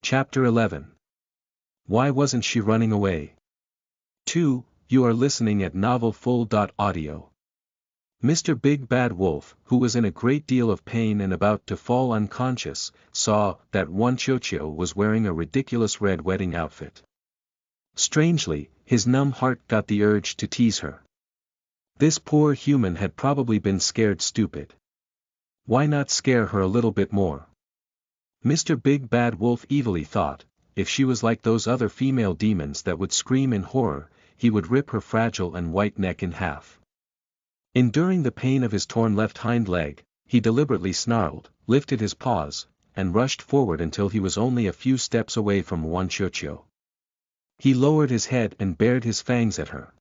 Chapter 11. Why wasn't she running away? 2. You are listening at novelfull.audio. Mr. Big Bad Wolf, who was in a great deal of pain and about to fall unconscious, saw that Wanchocho was wearing a ridiculous red wedding outfit. Strangely, his numb heart got the urge to tease her. This poor human had probably been scared stupid. Why not scare her a little bit more? Mr. Big Bad Wolf evilly thought, if she was like those other female demons that would scream in horror, he would rip her fragile and white neck in half. Enduring the pain of his torn left hind leg, he deliberately snarled, lifted his paws, and rushed forward until he was only a few steps away from Wanchocho. He lowered his head and bared his fangs at her.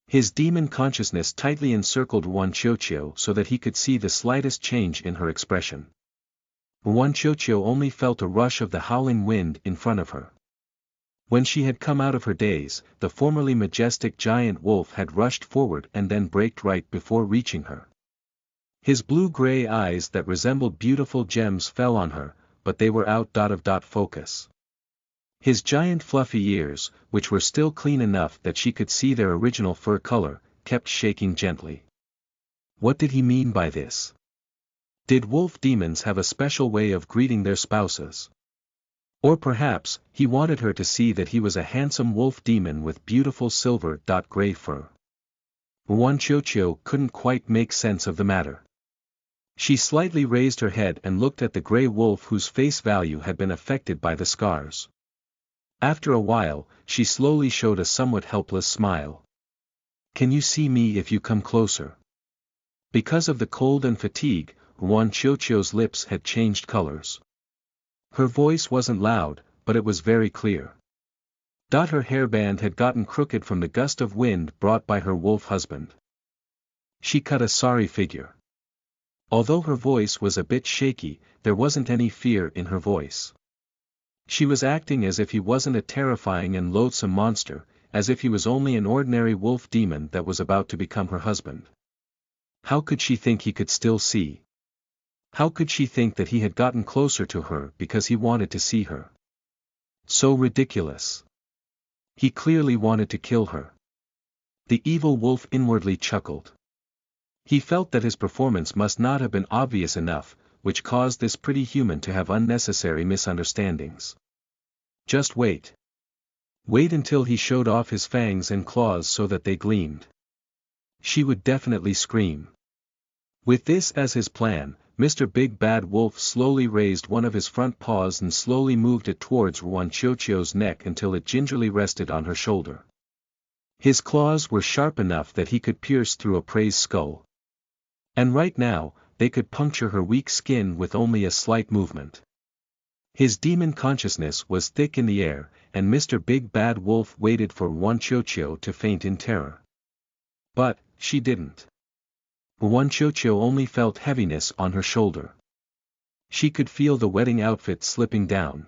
His demon consciousness tightly encircled Wanchocho so that he could see the slightest change in her expression. Wanchocho only felt a rush of the howling wind in front of her. When she had come out of her daze, the formerly majestic giant wolf had rushed forward and then braked right before reaching her. His blue-gray eyes that resembled beautiful gems fell on her, but they were out of focus. His giant fluffy ears, which were still clean enough that she could see their original fur color, kept shaking gently. What did he mean by this? Did wolf demons have a special way of greeting their spouses? Or perhaps, he wanted her to see that he was a handsome wolf demon with beautiful silver-gray fur. Wanchocho couldn't quite make sense of the matter. She slightly raised her head and looked at the gray wolf whose face value had been affected by the scars. After a while, she slowly showed a somewhat helpless smile. Can you see me if you come closer? Because of the cold and fatigue, Wanchocho's lips had changed colors. Her voice wasn't loud, but it was very clear. Her hairband had gotten crooked from the gust of wind brought by her wolf husband. She cut a sorry figure. Although her voice was a bit shaky, there wasn't any fear in her voice. She was acting as if he wasn't a terrifying and loathsome monster, as if he was only an ordinary wolf demon that was about to become her husband. How could she think he could still see? How could she think that he had gotten closer to her because he wanted to see her? So ridiculous. He clearly wanted to kill her. The evil wolf inwardly chuckled. He felt that his performance must not have been obvious enough, which caused this pretty human to have unnecessary misunderstandings. Just wait. Wait until he showed off his fangs and claws so that they gleamed. She would definitely scream. With this as his plan, Mr. Big Bad Wolf slowly raised one of his front paws and slowly moved it towards Wanchocho's neck until it gingerly rested on her shoulder. His claws were sharp enough that he could pierce through a prey's skull. And right now, they could puncture her weak skin with only a slight movement. His demon consciousness was thick in the air, and Mr. Big Bad Wolf waited for Wanchocho to faint in terror. But, she didn't. Wanchocho only felt heaviness on her shoulder. She could feel the wedding outfit slipping down.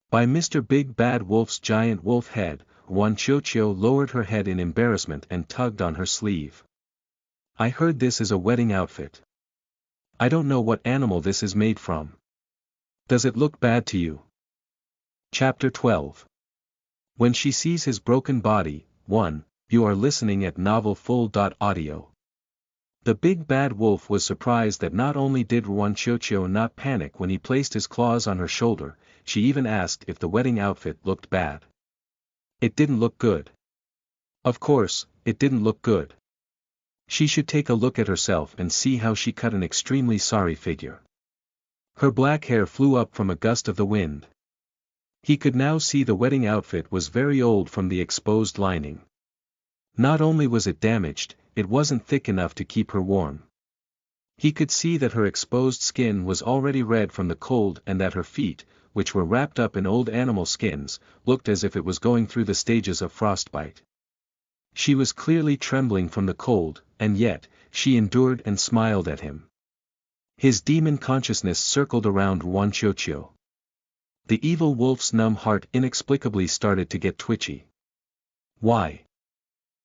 By Mr. Big Bad Wolf's giant wolf head, Wanchocho lowered her head in embarrassment and tugged on her sleeve. I heard this is a wedding outfit. I don't know what animal this is made from. Does it look bad to you? Chapter 12. When she sees his broken body, 1. You are listening at novelfull.audio. The Big Bad Wolf was surprised that not only did Wanchocho not panic when he placed his claws on her shoulder, she even asked if the wedding outfit looked bad. It didn't look good. Of course, it didn't look good. She should take a look at herself and see how she cut an extremely sorry figure. Her black hair flew up from a gust of the wind. He could now see the wedding outfit was very old from the exposed lining. Not only was it damaged, it wasn't thick enough to keep her warm. He could see that her exposed skin was already red from the cold and that her feet, which were wrapped up in old animal skins, looked as if it was going through the stages of frostbite. She was clearly trembling from the cold, and yet, she endured and smiled at him. His demon consciousness circled around Wanchocho. The evil wolf's numb heart inexplicably started to get twitchy. Why?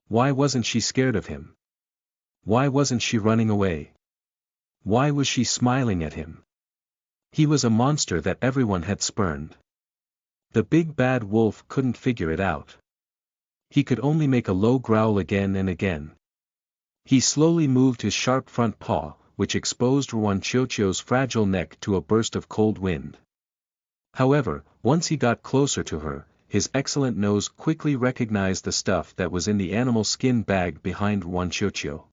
Why wasn't she scared of him? Why wasn't she running away? Why was she smiling at him? He was a monster that everyone had spurned. The big bad wolf couldn't figure it out. He could only make a low growl again and again. He slowly moved his sharp front paw, which exposed Ruanchocho's fragile neck to a burst of cold wind. However, once he got closer to her, his excellent nose quickly recognized the stuff that was in the animal skin bag behind Ruanchocho.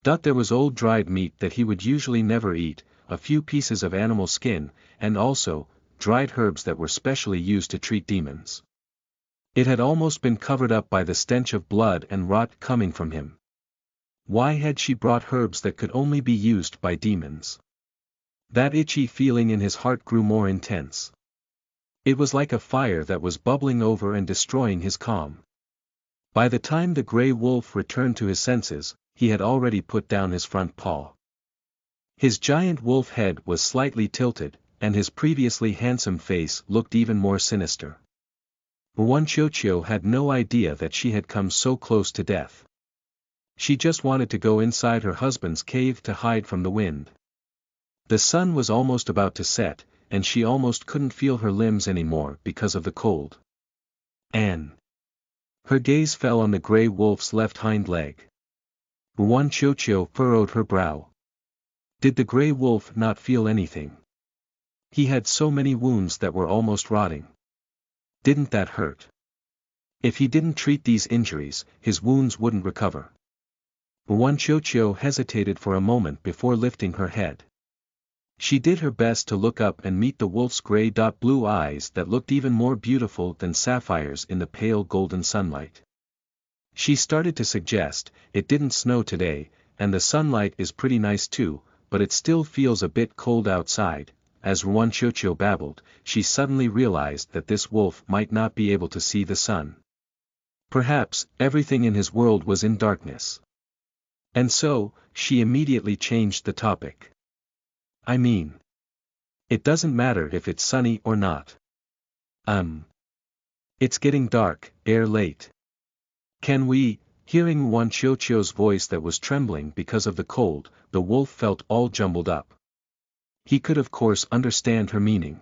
There was old dried meat that he would usually never eat, a few pieces of animal skin, and also, dried herbs that were specially used to treat demons. It had almost been covered up by the stench of blood and rot coming from him. Why had she brought herbs that could only be used by demons? That itchy feeling in his heart grew more intense. It was like a fire that was bubbling over and destroying his calm. By the time the gray wolf returned to his senses, he had already put down his front paw. His giant wolf head was slightly tilted, and his previously handsome face looked even more sinister. Ruanchocho had no idea that she had come so close to death. She just wanted to go inside her husband's cave to hide from the wind. The sun was almost about to set, and she almost couldn't feel her limbs anymore because of the cold. Anne. Her gaze fell on the gray wolf's left hind leg. Ruanchocho furrowed her brow. Did the gray wolf not feel anything? He had so many wounds that were almost rotting. Didn't that hurt? If he didn't treat these injuries, his wounds wouldn't recover. Ruanchocho hesitated for a moment before lifting her head. She did her best to look up and meet the wolf's gray-blue eyes that looked even more beautiful than sapphires in the pale golden sunlight. She started to suggest, "It didn't snow today, and the sunlight is pretty nice too, but it still feels a bit cold outside." As Ruanchocho babbled, she suddenly realized that this wolf might not be able to see the sun. Perhaps, everything in his world was in darkness. And so, she immediately changed the topic. "I mean, it doesn't matter if it's sunny or not. It's getting dark, late. Can we?" Hearing Ruanchocho's voice that was trembling because of the cold, the wolf felt all jumbled up. He could of course understand her meaning.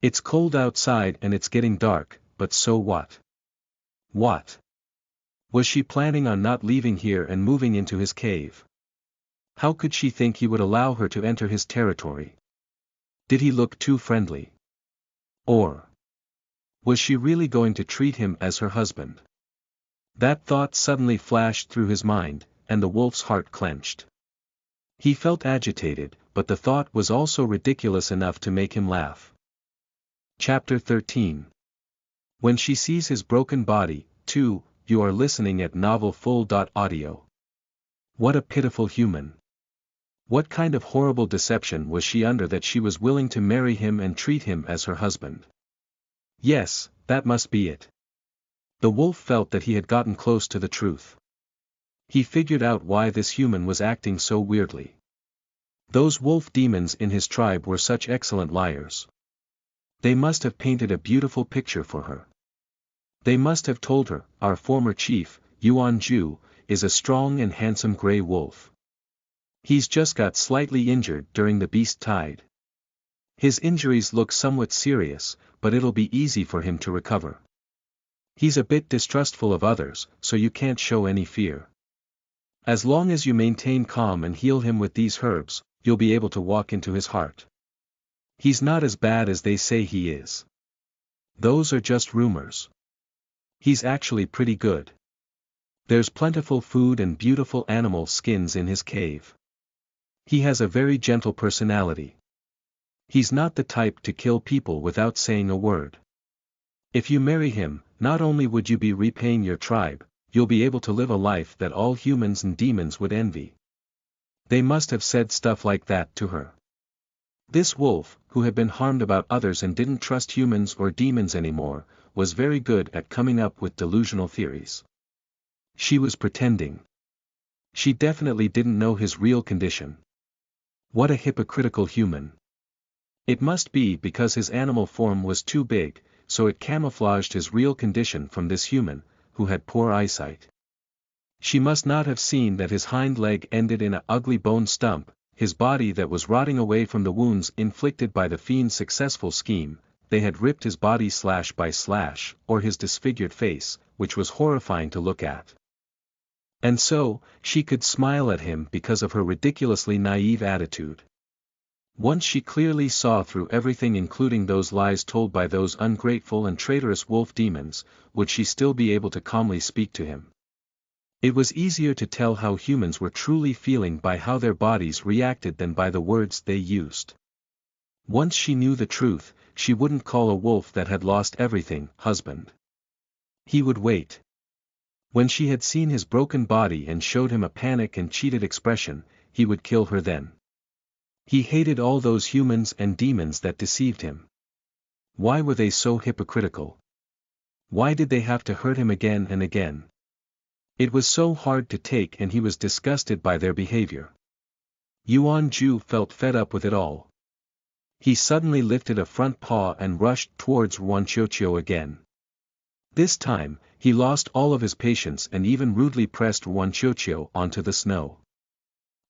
It's cold outside and it's getting dark, but so what? What? Was she planning on not leaving here and moving into his cave? How could she think he would allow her to enter his territory? Did he look too friendly? Or was she really going to treat him as her husband? That thought suddenly flashed through his mind, and the wolf's heart clenched. He felt agitated, but the thought was also ridiculous enough to make him laugh. Chapter 13. When she sees his broken body, 2, you are listening at novelfull.audio. What a pitiful human. What kind of horrible deception was she under that she was willing to marry him and treat him as her husband? Yes, that must be it. The wolf felt that he had gotten close to the truth. He figured out why this human was acting so weirdly. Those wolf demons in his tribe were such excellent liars. They must have painted a beautiful picture for her. They must have told her, "Our former chief, Yuanju, is a strong and handsome gray wolf. He's just got slightly injured during the beast tide. His injuries look somewhat serious, but it'll be easy for him to recover. He's a bit distrustful of others, so you can't show any fear. As long as you maintain calm and heal him with these herbs, you'll be able to walk into his heart. He's not as bad as they say he is. Those are just rumors. He's actually pretty good. There's plentiful food and beautiful animal skins in his cave. He has a very gentle personality. He's not the type to kill people without saying a word. If you marry him, not only would you be repaying your tribe, you'll be able to live a life that all humans and demons would envy." They must have said stuff like that to her. This wolf, who had been harmed about others and didn't trust humans or demons anymore, was very good at coming up with delusional theories. She was pretending. She definitely didn't know his real condition. What a hypocritical human. It must be because his animal form was too big, so it camouflaged his real condition from this human, who had poor eyesight. She must not have seen that his hind leg ended in an ugly bone stump, his body that was rotting away from the wounds inflicted by the fiend's successful scheme, they had ripped his body slash by slash, or his disfigured face, which was horrifying to look at. And so, she could smile at him because of her ridiculously naive attitude. Once she clearly saw through everything, including those lies told by those ungrateful and traitorous wolf demons, would she still be able to calmly speak to him? It was easier to tell how humans were truly feeling by how their bodies reacted than by the words they used. Once she knew the truth, she wouldn't call a wolf that had lost everything, husband. He would wait. When she had seen his broken body and showed him a panic and cheated expression, he would kill her then. He hated all those humans and demons that deceived him. Why were they so hypocritical? Why did they have to hurt him again and again? It was so hard to take, and he was disgusted by their behavior. Yuan Ju felt fed up with it all. He suddenly lifted a front paw and rushed towards Ruanqiuqiu again. This time, he lost all of his patience and even rudely pressed Ruanqiuqiu onto the snow.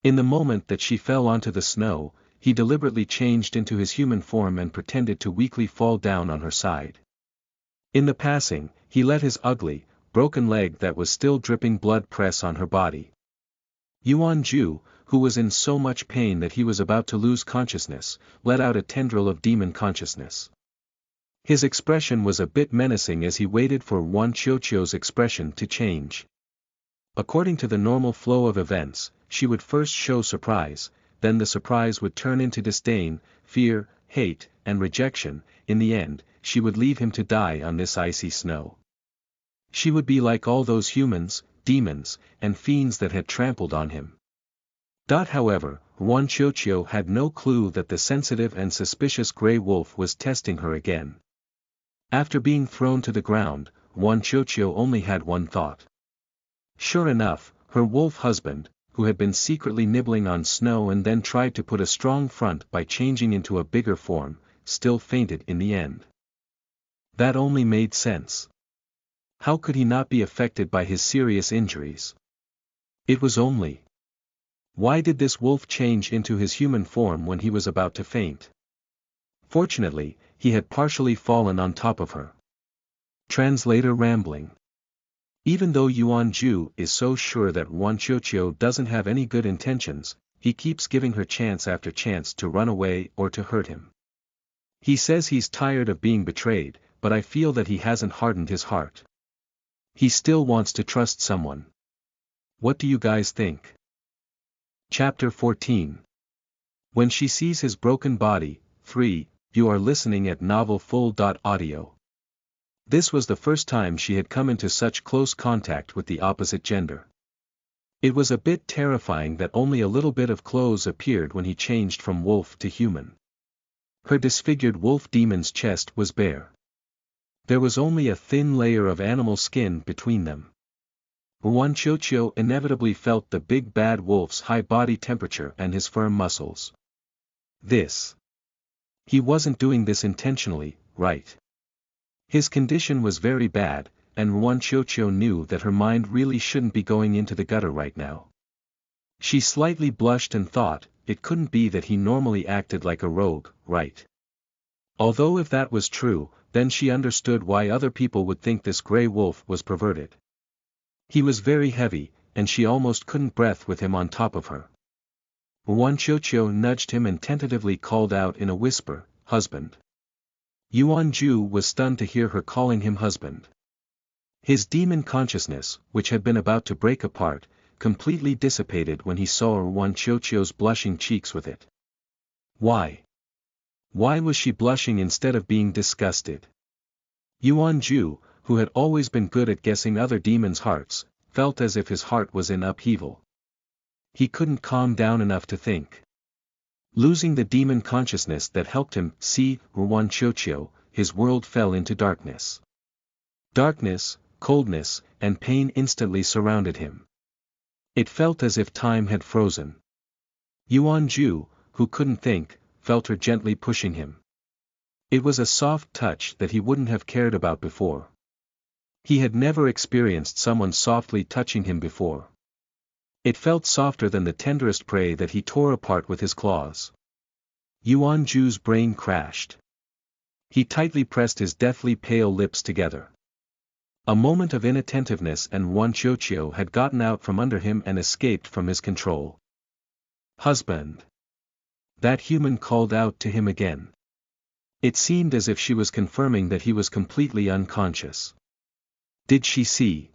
In the moment that she fell onto the snow, he deliberately changed into his human form and pretended to weakly fall down on her side. In the passing, he let his ugly, broken leg that was still dripping blood press on her body. Yuan Ju, who was in so much pain that he was about to lose consciousness, let out a tendril of demon consciousness. His expression was a bit menacing as he waited for Ruanqiuqiu's expression to change. According to the normal flow of events, she would first show surprise, then the surprise would turn into disdain, fear, hate, and rejection. In the end, she would leave him to die on this icy snow. She would be like all those humans, demons, and fiends that had trampled on him. However, Ruanqiuqiu had no clue that the sensitive and suspicious grey wolf was testing her again. After being thrown to the ground, Ruanqiuqiu only had one thought. Sure enough, her wolf husband, who had been secretly nibbling on snow and then tried to put a strong front by changing into a bigger form, still fainted in the end. That only made sense. How could he not be affected by his serious injuries? It was only. Why did this wolf change into his human form when he was about to faint? Fortunately, he had partially fallen on top of her. Translator rambling. Even though Yuan Ju is so sure that Ruanqiuqiu doesn't have any good intentions, he keeps giving her chance after chance to run away or to hurt him. He says he's tired of being betrayed, but I feel that he hasn't hardened his heart. He still wants to trust someone. What do you guys think? Chapter 14. When she sees his broken body. 3. You are listening at novelfull.audio. This was the first time she had come into such close contact with the opposite gender. It was a bit terrifying that only a little bit of clothes appeared when he changed from wolf to human. Her disfigured wolf demon's chest was bare. There was only a thin layer of animal skin between them. Ruanqiuqiu inevitably felt the big bad wolf's high body temperature and his firm muscles. He wasn't doing this intentionally, right? His condition was very bad, and Ruanqiuqiu knew that her mind really shouldn't be going into the gutter right now. She slightly blushed and thought, it couldn't be that he normally acted like a rogue, right? Although if that was true, then she understood why other people would think this grey wolf was perverted. He was very heavy, and she almost couldn't breathe with him on top of her. Ruanqiuqiu nudged him and tentatively called out in a whisper, "Husband." Yuan Ju was stunned to hear her calling him husband. His demon consciousness, which had been about to break apart, completely dissipated when he saw Ruanqiuqiu's blushing cheeks with it. Why? Why was she blushing instead of being disgusted? Yuan Ju, who had always been good at guessing other demons' hearts, felt as if his heart was in upheaval. He couldn't calm down enough to think. Losing the demon consciousness that helped him see Ruanqiuqiu, his world fell into darkness. Darkness, coldness, and pain instantly surrounded him. It felt as if time had frozen. Yuan Ju, who couldn't think, felt her gently pushing him. It was a soft touch that he wouldn't have cared about before. He had never experienced someone softly touching him before. It felt softer than the tenderest prey that he tore apart with his claws. Yuan Ju's brain crashed. He tightly pressed his deathly pale lips together. A moment of inattentiveness and Wanchocho had gotten out from under him and escaped from his control. "Husband!" That human called out to him again. It seemed as if she was confirming that he was completely unconscious. Did she see?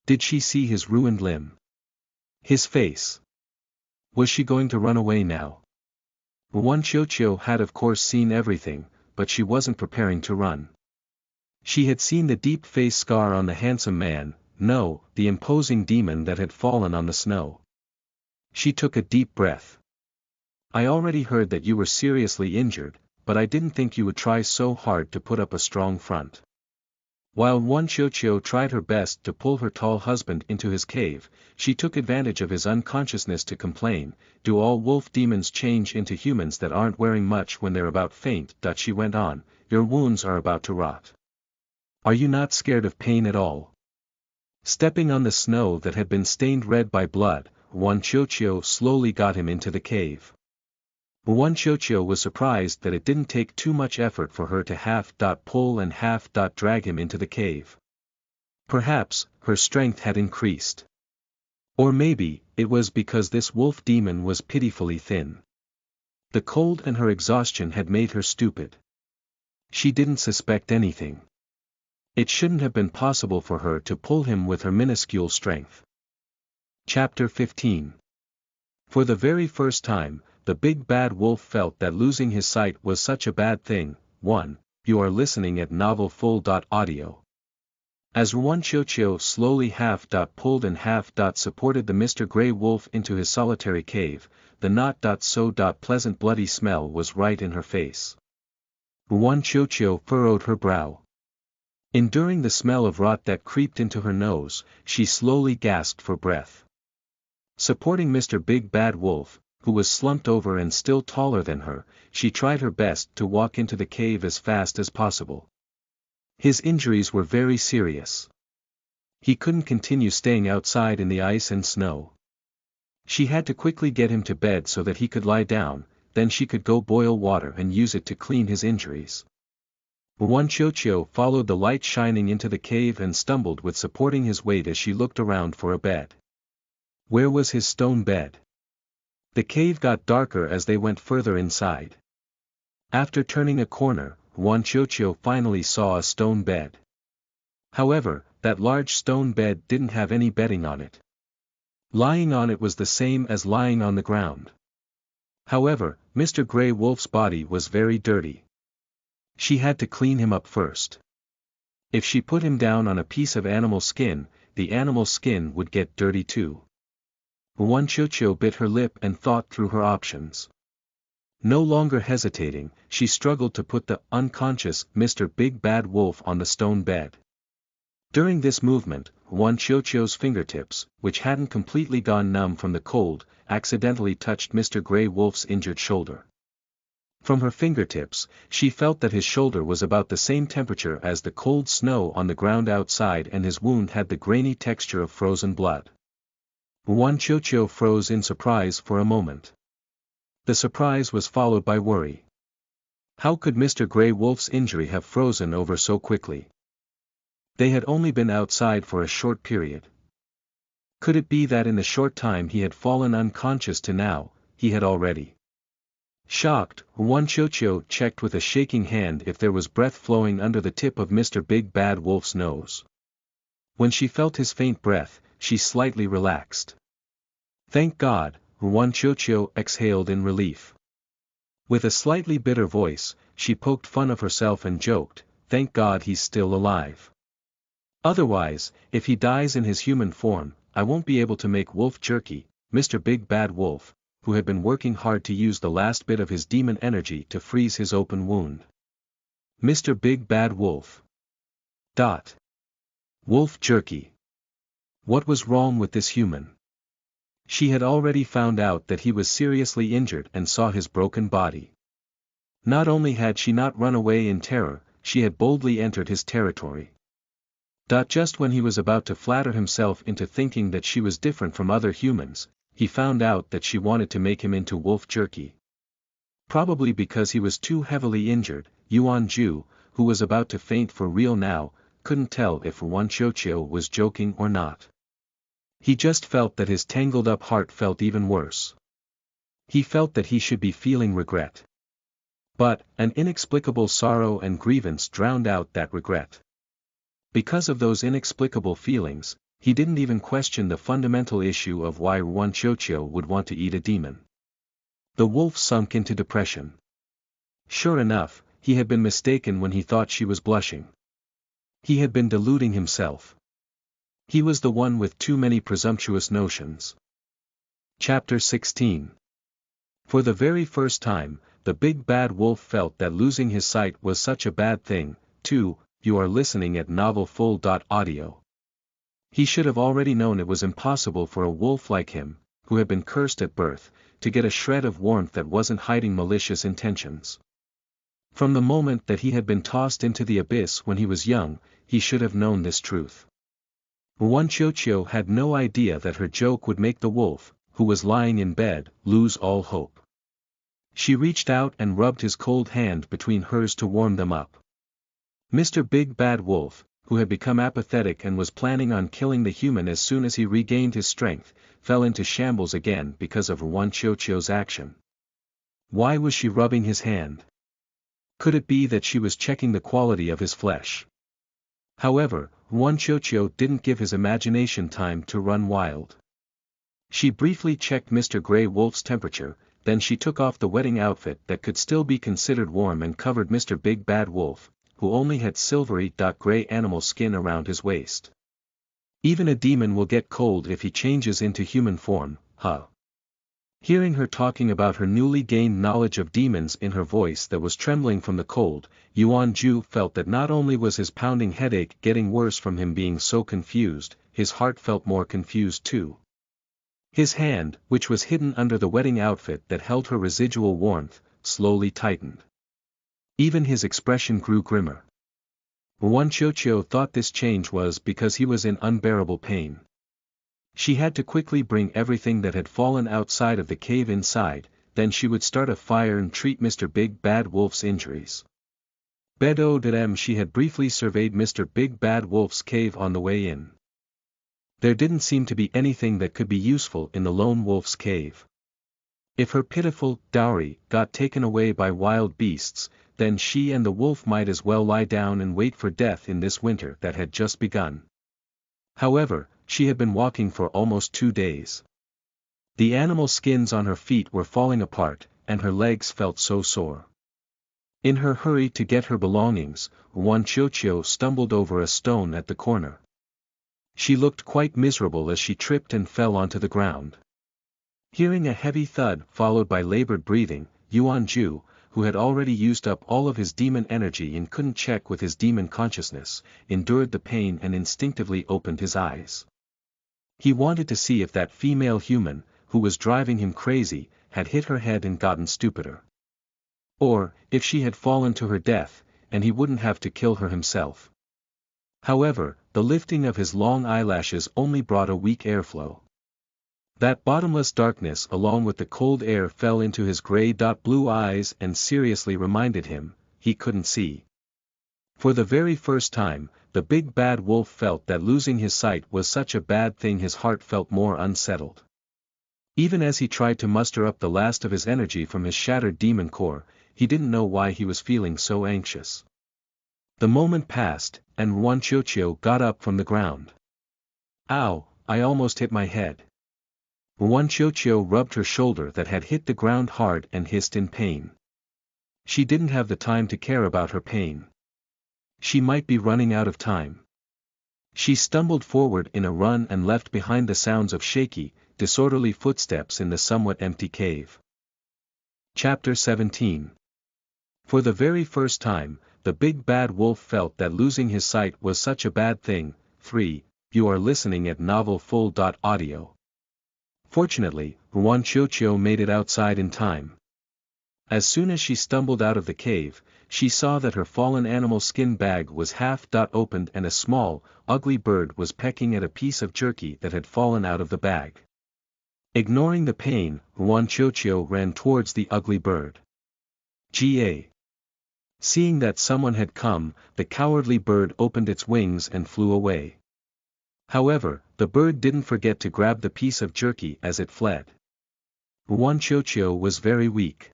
Did she see his ruined limb? His face? Was she going to run away now? Wanchocho had of course seen everything, but she wasn't preparing to run. She had seen the deep face scar on the handsome man, no, the imposing demon that had fallen on the snow. She took a deep breath. "I already heard that you were seriously injured, but I didn't think you would try so hard to put up a strong front." While Wanchocho tried her best to pull her tall husband into his cave, she took advantage of his unconsciousness to complain, "Do all wolf demons change into humans that aren't wearing much when they're about faint?" She went on, "Your wounds are about to rot. Are you not scared of pain at all?" Stepping on the snow that had been stained red by blood, Wanchocho slowly got him into the cave. Wanchocho was surprised that it didn't take too much effort for her to half-pull and half-drag him into the cave. Perhaps, her strength had increased. Or maybe, it was because this wolf demon was pitifully thin. The cold and her exhaustion had made her stupid. She didn't suspect anything. It shouldn't have been possible for her to pull him with her minuscule strength. Chapter 15. For the very first time, the big bad wolf felt that losing his sight was such a bad thing. 1. You are listening at novelfull.audio. As Wanchocho slowly half-pulled and half-supported the Mr. Grey Wolf into his solitary cave, the not-so-pleasant bloody smell was right in her face. Wanchocho furrowed her brow. Enduring the smell of rot that creeped into her nose, she slowly gasped for breath. Supporting Mr. Big Bad Wolf, who was slumped over and still taller than her, she tried her best to walk into the cave as fast as possible. His injuries were very serious. He couldn't continue staying outside in the ice and snow. She had to quickly get him to bed so that he could lie down, then she could go boil water and use it to clean his injuries. Wanchocho followed the light shining into the cave and stumbled with supporting his weight as she looked around for a bed. Where was his stone bed? The cave got darker as they went further inside. After turning a corner, Wanchocho finally saw a stone bed. However, that large stone bed didn't have any bedding on it. Lying on it was the same as lying on the ground. However, Mr. Grey Wolf's body was very dirty. She had to clean him up first. If she put him down on a piece of animal skin, the animal skin would get dirty too. Wanchocho bit her lip and thought through her options. No longer hesitating, she struggled to put the unconscious Mr. Big Bad Wolf on the stone bed. During this movement, Wanchocho's fingertips, which hadn't completely gone numb from the cold, accidentally touched Mr. Grey Wolf's injured shoulder. From her fingertips, she felt that his shoulder was about the same temperature as the cold snow on the ground outside and his wound had the grainy texture of frozen blood. Wanchocho froze in surprise for a moment. The surprise was followed by worry. How could Mr. Grey Wolf's injury have frozen over so quickly? They had only been outside for a short period. Could it be that in the short time he had fallen unconscious to now, he had already? Shocked, Wanchocho checked with a shaking hand if there was breath flowing under the tip of Mr. Big Bad Wolf's nose. When she felt his faint breath, she slightly relaxed. Thank God, Wanchocho exhaled in relief. With a slightly bitter voice, she poked fun of herself and joked, thank God he's still alive. Otherwise, if he dies in his human form, I won't be able to make wolf jerky. Mr. Big Bad Wolf, who had been working hard to use the last bit of his demon energy to freeze his open wound. Mr. Big Bad Wolf. Wolf jerky. What was wrong with this human? She had already found out that he was seriously injured and saw his broken body. Not only had she not run away in terror, she had boldly entered his territory. Just when he was about to flatter himself into thinking that she was different from other humans, he found out that she wanted to make him into wolf jerky. Probably because he was too heavily injured, Yuan Ju, who was about to faint for real now, couldn't tell if Wan Qiuqiu was joking or not. He just felt that his tangled up heart felt even worse. He felt that he should be feeling regret. But, an inexplicable sorrow and grievance drowned out that regret. Because of those inexplicable feelings, he didn't even question the fundamental issue of why Wan Qiuqiu would want to eat a demon. The wolf sunk into depression. Sure enough, he had been mistaken when he thought she was blushing. He had been deluding himself. He was the one with too many presumptuous notions. Chapter 16. For the very first time, the big bad wolf felt that losing his sight was such a bad thing. 2. You are listening at novelfull.audio. He should have already known it was impossible for a wolf like him, who had been cursed at birth, to get a shred of warmth that wasn't hiding malicious intentions. From the moment that he had been tossed into the abyss when he was young, he should have known this truth. Wan Qiuqiu had no idea that her joke would make the wolf, who was lying in bed, lose all hope. She reached out and rubbed his cold hand between hers to warm them up. Mr. Big Bad Wolf, who had become apathetic and was planning on killing the human as soon as he regained his strength, fell into shambles again because of Wan Qiuqiu's action. Why was she rubbing his hand? Could it be that she was checking the quality of his flesh? However, Wan Qiuqiu didn't give his imagination time to run wild. She briefly checked Mr. Grey Wolf's temperature, then she took off the wetting outfit that could still be considered warm and covered Mr. Big Bad Wolf, who only had silvery-gray animal skin around his waist. Even a demon will get cold if he changes into human form, huh? Hearing her talking about her newly gained knowledge of demons in her voice that was trembling from the cold, Yuan Ju felt that not only was his pounding headache getting worse from him being so confused, his heart felt more confused too. His hand, which was hidden under the wetting outfit that held her residual warmth, slowly tightened. Even his expression grew grimmer. Wan Qiuqiu thought this change was because he was in unbearable pain. She had to quickly bring everything that had fallen outside of the cave inside, then she would start a fire and treat Mr. Big Bad Wolf's injuries. Bedou she had briefly surveyed Mr. Big Bad Wolf's cave on the way in. There didn't seem to be anything that could be useful in the lone wolf's cave. If her pitiful dowry got taken away by wild beasts, then she and the wolf might as well lie down and wait for death in this winter that had just begun. However, she had been walking for almost 2 days. The animal skins on her feet were falling apart, and her legs felt so sore. In her hurry to get her belongings, Wan Qiuqiu stumbled over a stone at the corner. She looked quite miserable as she tripped and fell onto the ground. Hearing a heavy thud followed by labored breathing, Yuan Ju, who had already used up all of his demon energy and couldn't check with his demon consciousness, endured the pain and instinctively opened his eyes. He wanted to see if that female human, who was driving him crazy, had hit her head and gotten stupider. Or, if she had fallen to her death, and he wouldn't have to kill her himself. However, the lifting of his long eyelashes only brought a weak airflow. That bottomless darkness along with the cold air fell into his gray-blue eyes and seriously reminded him, he couldn't see. For the very first time, the big bad wolf felt that losing his sight was such a bad thing. His heart felt more unsettled. Even as he tried to muster up the last of his energy from his shattered demon core, he didn't know why he was feeling so anxious. The moment passed, and Wan Qiuqiu got up from the ground. Ow, I almost hit my head. Wan Qiuqiu rubbed her shoulder that had hit the ground hard and hissed in pain. She didn't have the time to care about her pain. She might be running out of time. She stumbled forward in a run and left behind the sounds of shaky, disorderly footsteps in the somewhat empty cave. Chapter 17. For the very first time, the big bad wolf felt that losing his sight was such a bad thing. 3. You are listening at novelfull.audio. Fortunately, Wan Qiuqiu made it outside in time. As soon as she stumbled out of the cave, she saw that her fallen animal skin bag was half-opened and a small, ugly bird was pecking at a piece of jerky that had fallen out of the bag. Ignoring the pain, Wan Qiuqiu ran towards the ugly bird. Ga. Seeing that someone had come, the cowardly bird opened its wings and flew away. However, the bird didn't forget to grab the piece of jerky as it fled. Wanchocho was very weak.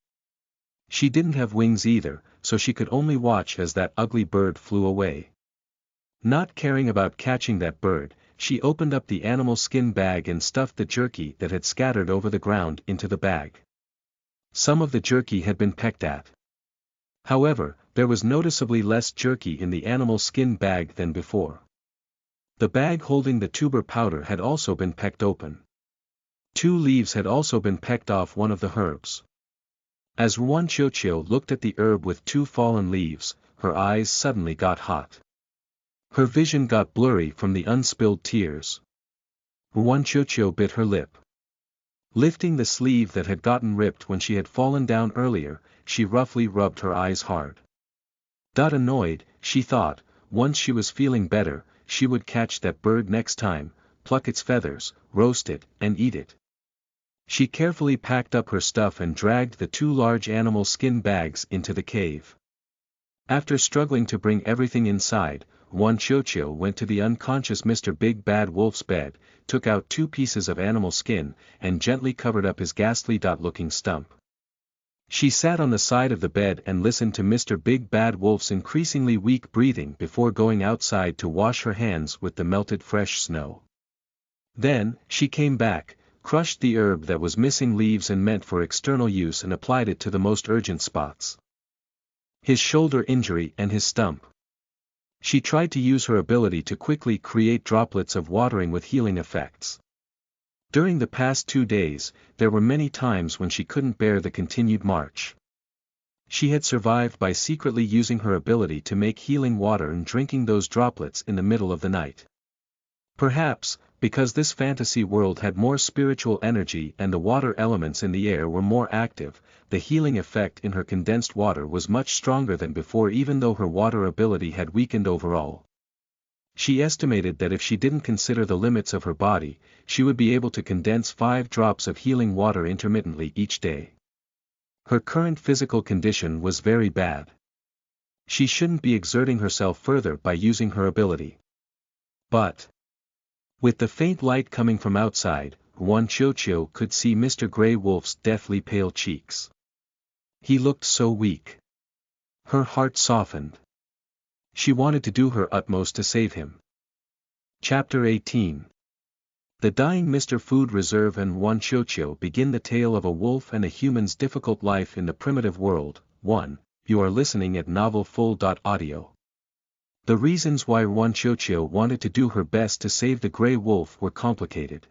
She didn't have wings either, so she could only watch as that ugly bird flew away. Not caring about catching that bird, she opened up the animal skin bag and stuffed the jerky that had scattered over the ground into the bag. Some of the jerky had been pecked at. However, there was noticeably less jerky in the animal skin bag than before. The bag holding the tuber powder had also been pecked open. 2 leaves had also been pecked off one of the herbs. As Wanchocho looked at the herb with 2 fallen leaves, her eyes suddenly got hot. Her vision got blurry from the unspilled tears. Wanchocho bit her lip. Lifting the sleeve that had gotten ripped when she had fallen down earlier, she roughly rubbed her eyes hard. Annoyed, she thought, once she was feeling better, she would catch that bird next time, pluck its feathers, roast it, and eat it. She carefully packed up her stuff and dragged the 2 large animal skin bags into the cave. After struggling to bring everything inside, Wanchocho went to the unconscious Mr. Big Bad Wolf's bed, took out 2 pieces of animal skin, and gently covered up his ghastly-looking stump. She sat on the side of the bed and listened to Mr. Big Bad Wolf's increasingly weak breathing before going outside to wash her hands with the melted fresh snow. Then, she came back, crushed the herb that was missing leaves and meant for external use and applied it to the most urgent spots. His shoulder injury and his stump. She tried to use her ability to quickly create droplets of watering with healing effects. During the past 2 days, there were many times when she couldn't bear the continued march. She had survived by secretly using her ability to make healing water and drinking those droplets in the middle of the night. Perhaps, because this fantasy world had more spiritual energy and the water elements in the air were more active, the healing effect in her condensed water was much stronger than before even though her water ability had weakened overall. She estimated that if she didn't consider the limits of her body, she would be able to condense 5 drops of healing water intermittently each day. Her current physical condition was very bad. She shouldn't be exerting herself further by using her ability. But with the faint light coming from outside, Wanchocho could see Mr. Grey Wolf's deathly pale cheeks. He looked so weak. Her heart softened. She wanted to do her utmost to save him. Chapter 18. The dying Mr. Food Reserve and Wanchocho begin the tale of a wolf and a human's difficult life in the primitive world. 1. You are listening at novelfull.audio. The reasons why Wanchocho wanted to do her best to save the Grey Wolf were complicated.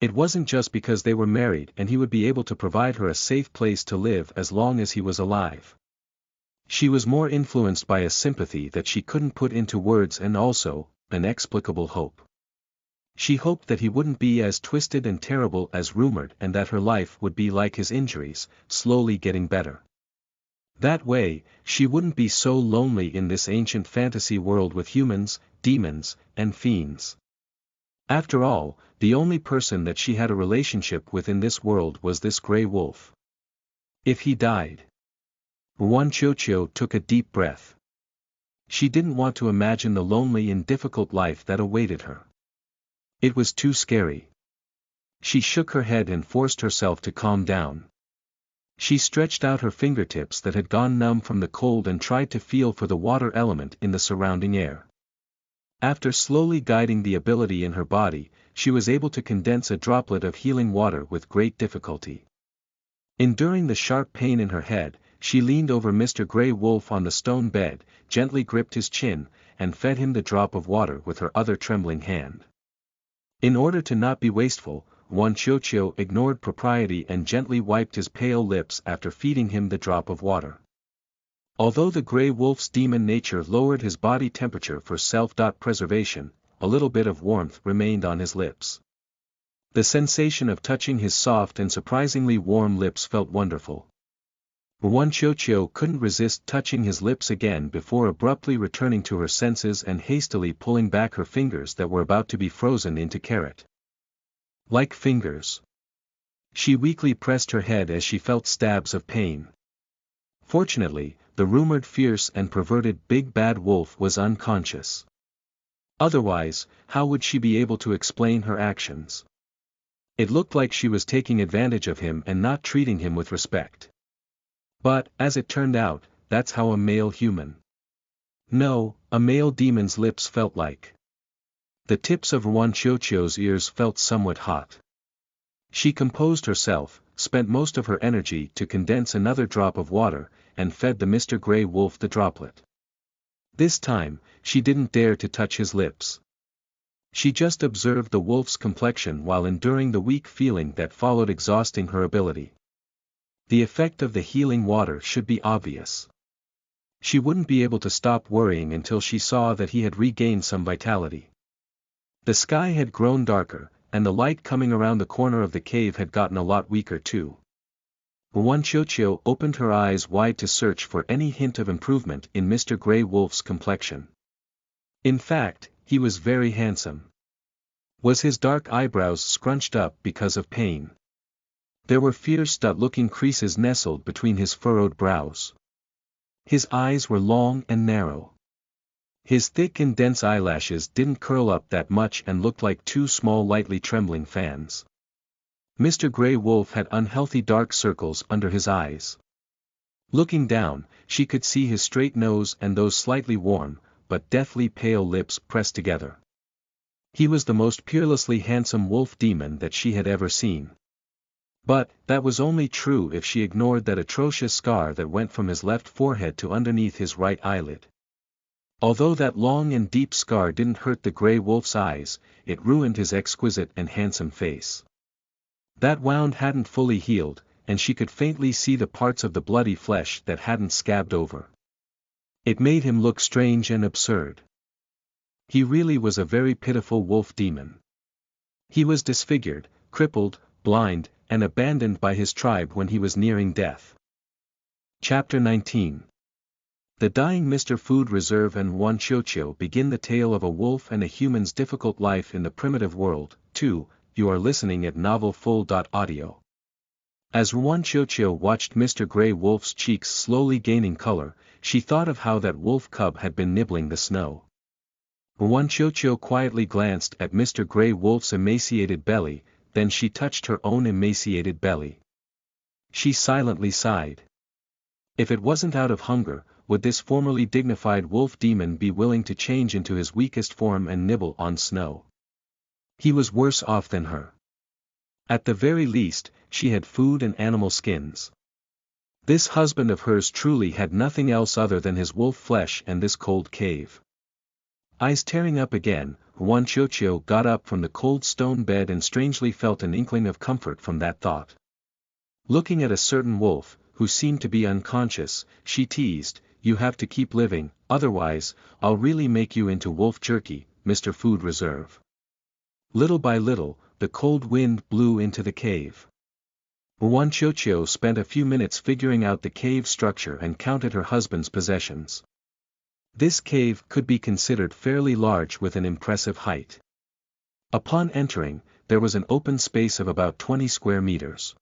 It wasn't just because they were married and he would be able to provide her a safe place to live as long as he was alive. She was more influenced by a sympathy that she couldn't put into words and also, an inexplicable hope. She hoped that he wouldn't be as twisted and terrible as rumored and that her life would be like his injuries, slowly getting better. That way, she wouldn't be so lonely in this ancient fantasy world with humans, demons, and fiends. After all, the only person that she had a relationship with in this world was this Grey Wolf. If he died. Wanchocho took a deep breath. She didn't want to imagine the lonely and difficult life that awaited her. It was too scary. She shook her head and forced herself to calm down. She stretched out her fingertips that had gone numb from the cold and tried to feel for the water element in the surrounding air. After slowly guiding the ability in her body, she was able to condense a droplet of healing water with great difficulty. Enduring the sharp pain in her head, she leaned over Mr. Grey Wolf on the stone bed, gently gripped his chin, and fed him the drop of water with her other trembling hand. In order to not be wasteful, Wanchocho ignored propriety and gently wiped his pale lips after feeding him the drop of water. Although the Grey Wolf's demon nature lowered his body temperature for self-preservation, a little bit of warmth remained on his lips. The sensation of touching his soft and surprisingly warm lips felt wonderful. Wanchocho couldn't resist touching his lips again before abruptly returning to her senses and hastily pulling back her fingers that were about to be frozen into carrot. Like fingers. She weakly pressed her head as she felt stabs of pain. Fortunately, the rumored fierce and perverted Big Bad Wolf was unconscious. Otherwise, how would she be able to explain her actions? It looked like she was taking advantage of him and not treating him with respect. But, as it turned out, that's how a male human. No, a male demon's lips felt like. The tips of Ruanchochio's ears felt somewhat hot. She composed herself, spent most of her energy to condense another drop of water, and fed the Mr. Grey Wolf the droplet. This time, she didn't dare to touch his lips. She just observed the wolf's complexion while enduring the weak feeling that followed, exhausting her ability. The effect of the healing water should be obvious. She wouldn't be able to stop worrying until she saw that he had regained some vitality. The sky had grown darker, and the light coming around the corner of the cave had gotten a lot weaker too. Ruanchochio opened her eyes wide to search for any hint of improvement in Mr. Grey Wolf's complexion. In fact, he was very handsome. Was his dark eyebrows scrunched up because of pain? There were fierce-looking creases nestled between his furrowed brows. His eyes were long and narrow. His thick and dense eyelashes didn't curl up that much and looked like two small lightly trembling fans. Mr. Grey Wolf had unhealthy dark circles under his eyes. Looking down, she could see his straight nose and those slightly warm, but deathly pale lips pressed together. He was the most peerlessly handsome wolf demon that she had ever seen. But, that was only true if she ignored that atrocious scar that went from his left forehead to underneath his right eyelid. Although that long and deep scar didn't hurt the Grey Wolf's eyes, it ruined his exquisite and handsome face. That wound hadn't fully healed, and she could faintly see the parts of the bloody flesh that hadn't scabbed over. It made him look strange and absurd. He really was a very pitiful wolf demon. He was disfigured, crippled, blind, and abandoned by his tribe when he was nearing death. Chapter 19. The dying Mr. Food Reserve and Ruanchochio begin the tale of a wolf and a human's difficult life in the primitive world. 2. You are listening at novelfull.audio. As Ruanchochio watched Mr. Grey Wolf's cheeks slowly gaining color, she thought of how that wolf cub had been nibbling the snow. Ruanchochio quietly glanced at Mr. Grey Wolf's emaciated belly, then she touched her own emaciated belly. She silently sighed. If it wasn't out of hunger, would this formerly dignified wolf demon be willing to change into his weakest form and nibble on snow? He was worse off than her. At the very least, she had food and animal skins. This husband of hers truly had nothing else other than his wolf flesh and this cold cave. Eyes tearing up again, Ruanchochio got up from the cold stone bed and strangely felt an inkling of comfort from that thought. Looking at a certain wolf, who seemed to be unconscious, she teased, "You have to keep living, otherwise, I'll really make you into wolf jerky, Mr. Food Reserve." Little by little, the cold wind blew into the cave. Ruanchochio spent a few minutes figuring out the cave structure and counted her husband's possessions. This cave could be considered fairly large with an impressive height. Upon entering, there was an open space of about 20 square meters.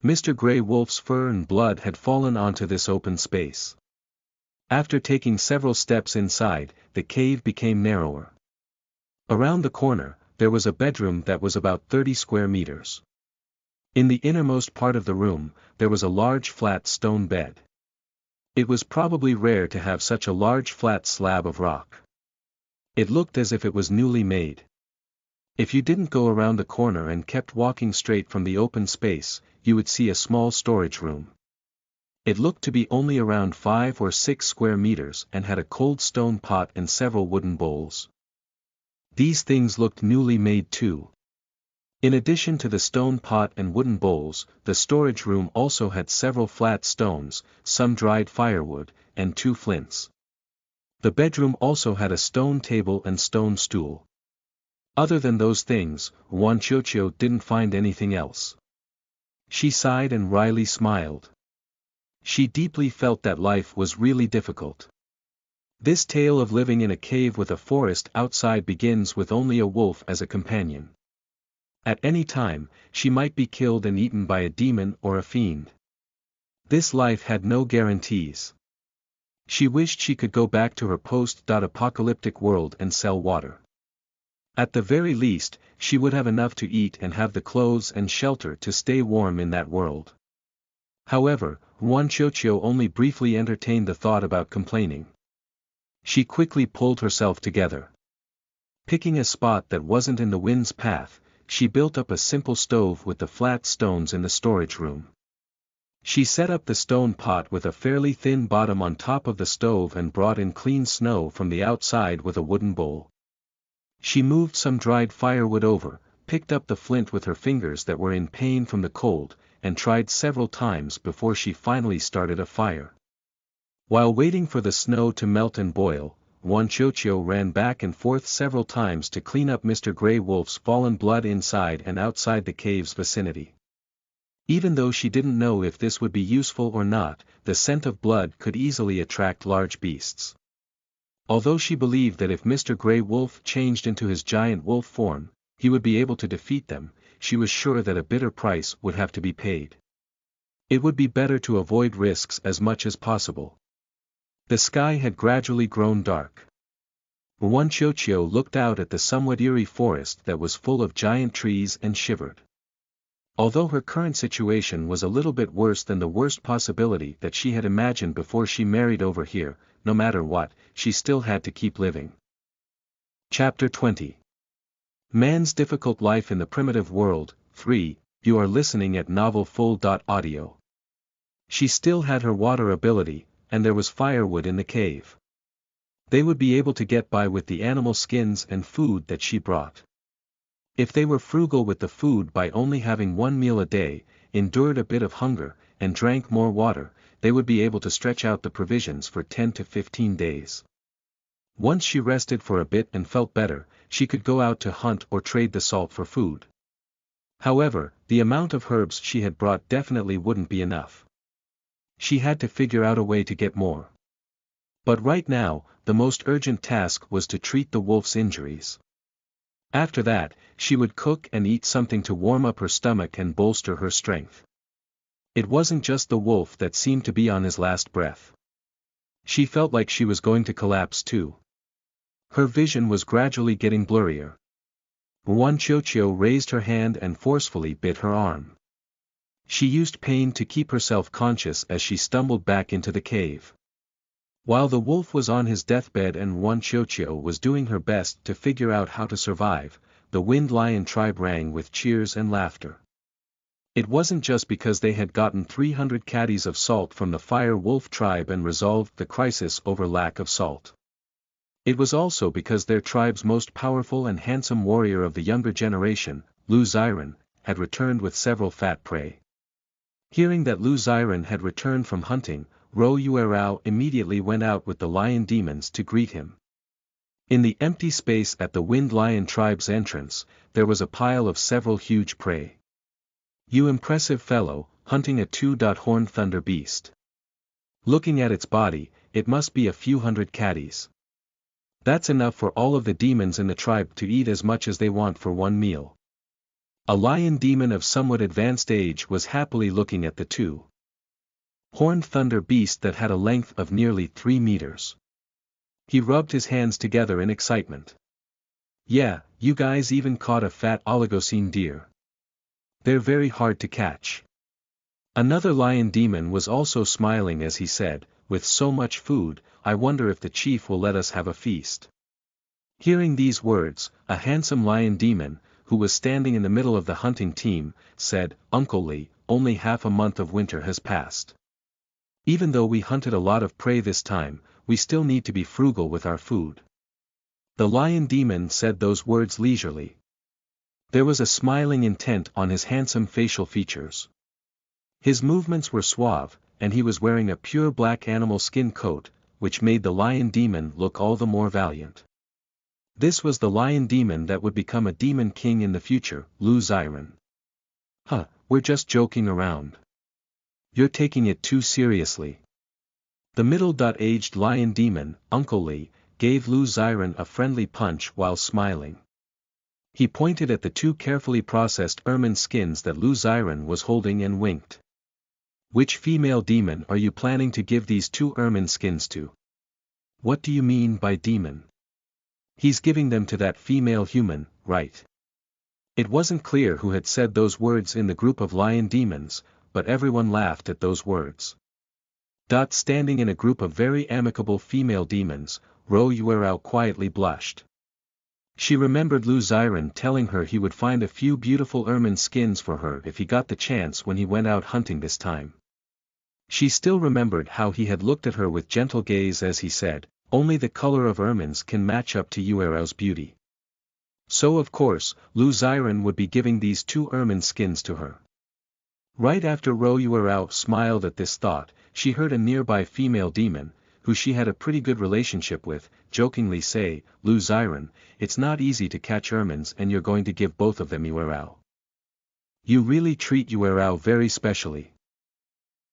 Mr. Grey Wolf's fur and blood had fallen onto this open space. After taking several steps inside, the cave became narrower. Around the corner, there was a bedroom that was about 30 square meters. In the innermost part of the room, there was a large flat stone bed. It was probably rare to have such a large flat slab of rock. It looked as if it was newly made. If you didn't go around the corner and kept walking straight from the open space, you would see a small storage room. It looked to be only around 5 or 6 square meters and had a cold stone pot and several wooden bowls. These things looked newly made too. In addition to the stone pot and wooden bowls, the storage room also had several flat stones, some dried firewood, and 2 flints. The bedroom also had a stone table and stone stool. Other than those things, Ruanchochio didn't find anything else. She sighed and wryly smiled. She deeply felt that life was really difficult. This tale of living in a cave with a forest outside begins with only a wolf as a companion. At any time, she might be killed and eaten by a demon or a fiend. This life had no guarantees. She wished she could go back to her post-apocalyptic world and sell water. At the very least, she would have enough to eat and have the clothes and shelter to stay warm in that world. However, Huanqiuqiu only briefly entertained the thought about complaining. She quickly pulled herself together. Picking a spot that wasn't in the wind's path, she built up a simple stove with the flat stones in the storage room. She set up the stone pot with a fairly thin bottom on top of the stove and brought in clean snow from the outside with a wooden bowl. She moved some dried firewood over, picked up the flint with her fingers that were in pain from the cold, and tried several times before she finally started a fire. While waiting for the snow to melt and boil, Huanqiuqiu ran back and forth several times to clean up Mr. Grey Wolf's fallen blood inside and outside the cave's vicinity. Even though she didn't know if this would be useful or not, the scent of blood could easily attract large beasts. Although she believed that if Mr. Grey Wolf changed into his giant wolf form, he would be able to defeat them, she was sure that a bitter price would have to be paid. It would be better to avoid risks as much as possible. The sky had gradually grown dark. Huanqiuqiu looked out at the somewhat eerie forest that was full of giant trees and shivered. Although her current situation was a little bit worse than the worst possibility that she had imagined before she married over here, no matter what, she still had to keep living. Chapter 20. Man's Difficult Life in the Primitive World, 3, you are listening at novelfull.audio. She still had her water ability, and there was firewood in the cave. They would be able to get by with the animal skins and food that she brought. If they were frugal with the food by only having one meal a day, endured a bit of hunger, and drank more water, they would be able to stretch out the provisions for 10 to 15 days. Once she rested for a bit and felt better, she could go out to hunt or trade the salt for food. However, the amount of herbs she had brought definitely wouldn't be enough. She had to figure out a way to get more. But right now, the most urgent task was to treat the wolf's injuries. After that, she would cook and eat something to warm up her stomach and bolster her strength. It wasn't just the wolf that seemed to be on his last breath. She felt like she was going to collapse too. Her vision was gradually getting blurrier. Huanqiuqiu raised her hand and forcefully bit her arm. She used pain to keep herself conscious as she stumbled back into the cave. While the wolf was on his deathbed and Huanqiuqiu was doing her best to figure out how to survive, the Wind Lion tribe rang with cheers and laughter. It wasn't just because they had gotten 300 caddies of salt from the Fire Wolf tribe and resolved the crisis over lack of salt. It was also because their tribe's most powerful and handsome warrior of the younger generation, Lu Xiren, had returned with several fat prey. Hearing that Lu Xiren had returned from hunting, Ro Yuerao immediately went out with the lion demons to greet him. In the empty space at the Wind Lion tribe's entrance, there was a pile of several huge prey. You impressive fellow, hunting a two-horned thunder beast. Looking at its body, it must be a few hundred caddies. That's enough for all of the demons in the tribe to eat as much as they want for one meal. A lion demon of somewhat advanced age was happily looking at the two-horned thunder beast that had a length of nearly 3 meters. He rubbed his hands together in excitement. Yeah, you guys even caught a fat Oligocene deer. They're very hard to catch. Another lion demon was also smiling as he said, with so much food, I wonder if the chief will let us have a feast. Hearing these words, a handsome lion demon, who was standing in the middle of the hunting team, said, Uncle Li, only half a month of winter has passed. Even though we hunted a lot of prey this time, we still need to be frugal with our food. The lion demon said those words leisurely. There was a smiling intent on his handsome facial features. His movements were suave, and he was wearing a pure black animal skin coat, which made the lion demon look all the more valiant. This was the lion demon that would become a demon king in the future, Lu Xiren. Huh, we're just joking around. You're taking it too seriously. The middle-aged lion demon, Uncle Li, gave Lu Xiren a friendly punch while smiling. He pointed at the two carefully processed ermine skins that Lu Xiren was holding and winked. Which female demon are you planning to give these 2 ermine skins to? What do you mean by demon? He's giving them to that female human, right? It wasn't clear who had said those words in the group of lion demons, but everyone laughed at those words. Standing in a group of very amicable female demons, Ro Yuerao quietly blushed. She remembered Lu Xiren telling her he would find a few beautiful ermine skins for her if he got the chance when he went out hunting this time. She still remembered how he had looked at her with gentle gaze as he said, "Only the color of ermines can match up to Yuerao's beauty." So of course, Lu Xiren would be giving these 2 ermine skins to her. Right after Ro Yuerao smiled at this thought, she heard a nearby female demon, who she had a pretty good relationship with, jokingly say, "Lu Xiren, it's not easy to catch ermines and you're going to give both of them Yuerao. You really treat Yuerao very specially."